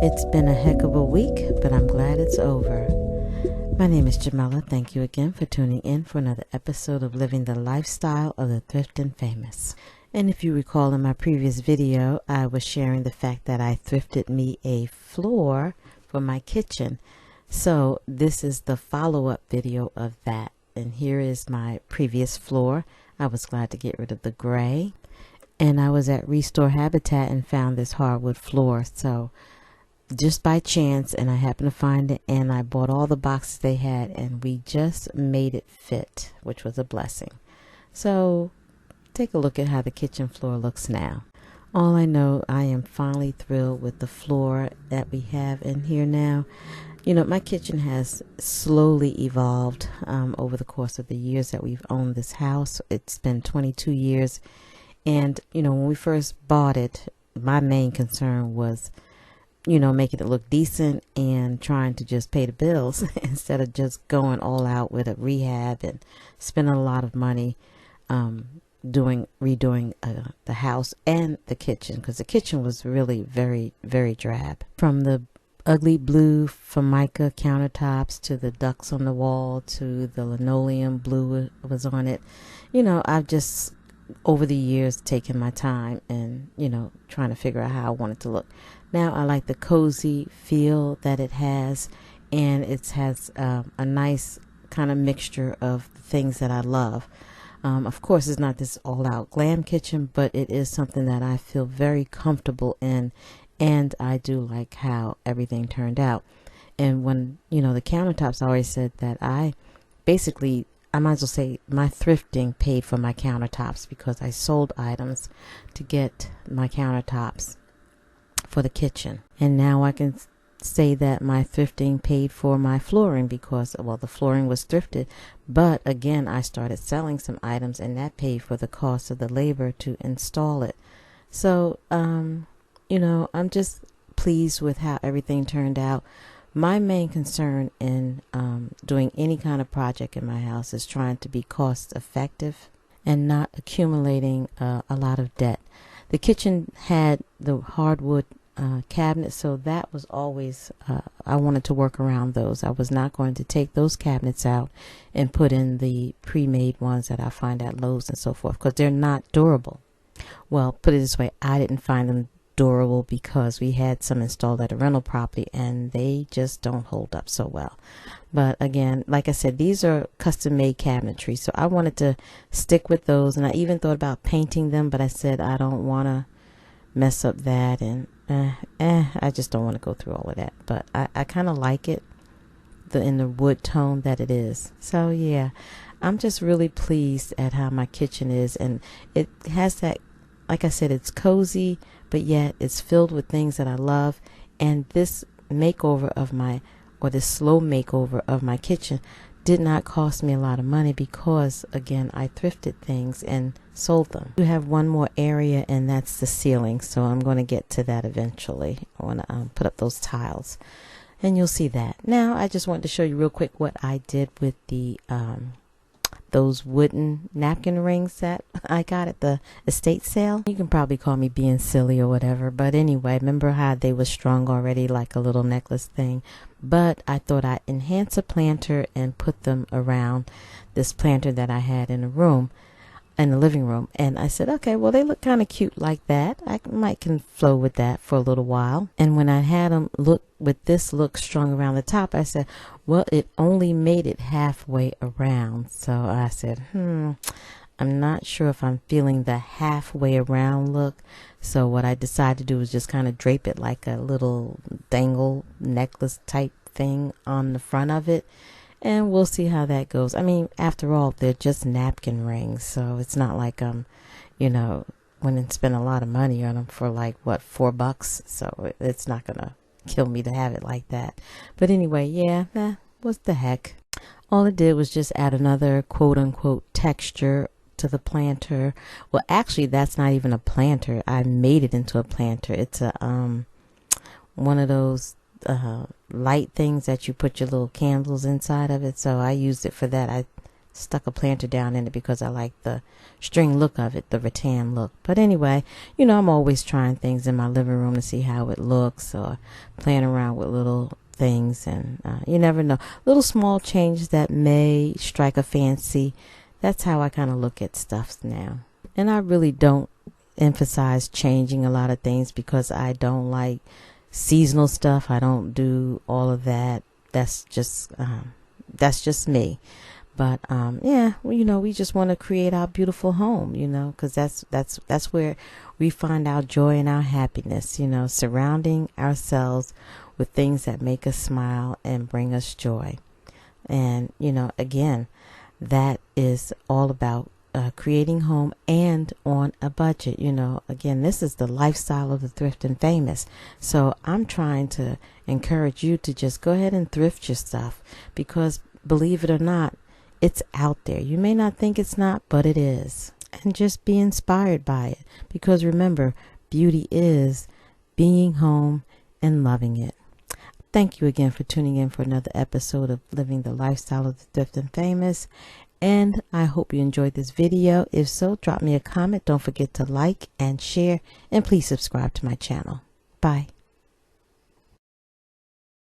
It's been a heck of a week, but I'm glad it's over. My name is Jamela. Thank you again for tuning in for another episode of Living the Lifestyle of the Thrift and Famous. And if you recall in my previous video, I was sharing the fact that I thrifted me a floor for my kitchen. So this is the follow-up video of that. And here is my previous floor. I was glad to get rid of the gray. And I was at ReStore Habitat and found this hardwood floor. So just by chance, and I happened to find it, and I bought all the boxes they had, and we just made it fit, which was a blessing. So take a look at how the kitchen floor looks now. All I know, I am finally thrilled with the floor that we have in here now. You know, my kitchen has slowly evolved over the course of the years that we've owned this house. It's been 22 years. And, you know, when we first bought it, my main concern was, you know, making it look decent and trying to just pay the bills instead of just going all out with a rehab and spending a lot of money redoing the house and the kitchen, because the kitchen was really very, very drab. From the ugly blue Formica countertops to the ducks on the wall to the linoleum blue was on it. You know, I've just over the years taken my time and, you know, trying to figure out how I want it to look. Now I like the cozy feel that it has, and it has a nice kind of mixture of things that I love. Of course, it's not this all-out glam kitchen, but it is something that I feel very comfortable in, and I do like how everything turned out. And when, you know, the countertops, I always said that I might as well say my thrifting paid for my countertops, because I sold items to get my countertops for the kitchen. And now I can say that my thrifting paid for my flooring, because, well, the flooring was thrifted, but again, I started selling some items, and that paid for the cost of the labor to install it. So, you know, I'm just pleased with how everything turned out. My main concern in doing any kind of project in my house is trying to be cost effective and not accumulating a lot of debt. The kitchen had the hardwood cabinets, so that was always, I wanted to work around those. I was not going to take those cabinets out and put in the pre-made ones that I find at Lowe's and so forth, because they're not durable. Well, put it this way, I didn't find them durable because we had some installed at a rental property and they just don't hold up so well. But again, like I said, these are custom made cabinetry, so I wanted to stick with those, and I even thought about painting them, but I said I don't want to mess up that, and I just don't want to go through all of that. But I kind of like it in the wood tone that it is. So yeah, I'm just really pleased at how my kitchen is, and it has that, like I said, it's cozy, but yet it's filled with things that I love. And this makeover this slow makeover of my kitchen did not cost me a lot of money, because again, I thrifted things and sold them. We have one more area, and that's the ceiling, so I'm going to get to that eventually. I want to put up those tiles, and you'll see that. Now I just wanted to show you real quick what I did with the those wooden napkin rings that I got at the estate sale. You can probably call me being silly or whatever, but anyway, remember how they were strung already like a little necklace thing? But I thought I'd enhance a planter and put them around this planter that I had in the living room. And I said, okay, well, they look kind of cute like that. I can flow with that for a little while. And when I had them look with this look strung around the top, I said, well, it only made it halfway around. So I said, I'm not sure if I'm feeling the halfway around look. So what I decided to do was just kind of drape it like a little dangle necklace type thing on the front of it. And we'll see how that goes. I mean, after all, they're just napkin rings. So it's not like you know, went and spent a lot of money on them for like, what, $4? So it's not going to kill me to have it like that. But anyway, yeah, what the heck. All it did was just add another quote unquote texture to the planter. Well, actually, that's not even a planter. I made it into a planter. It's a one of those light things that you put your little candles inside of it. So I used it for that. I stuck a planter down in it because I like the string look of it, the rattan look. But anyway, you know, I'm always trying things in my living room to see how it looks, or playing around with little things, and you never know, little small changes that may strike a fancy. That's how I kind of look at stuff now. And I really don't emphasize changing a lot of things because I don't like seasonal stuff. I don't do all of that. That's just me. But yeah, well, you know, we just want to create our beautiful home, you know, because that's where we find our joy and our happiness, you know, surrounding ourselves with things that make us smile and bring us joy. And, you know, again, that is all about creating home and on a budget. You know, again, this is the lifestyle of the thrift and famous. So I'm trying to encourage you to just go ahead and thrift your stuff, because believe it or not, it's out there. You may not think it's not, but it is. And just be inspired by it, because remember, beauty is being home and loving it. Thank you again for tuning in for another episode of Living the Lifestyle of the Thrift and Famous. And I hope you enjoyed this video. If so, drop me a comment. Don't forget to like and share, and please subscribe to my channel. Bye.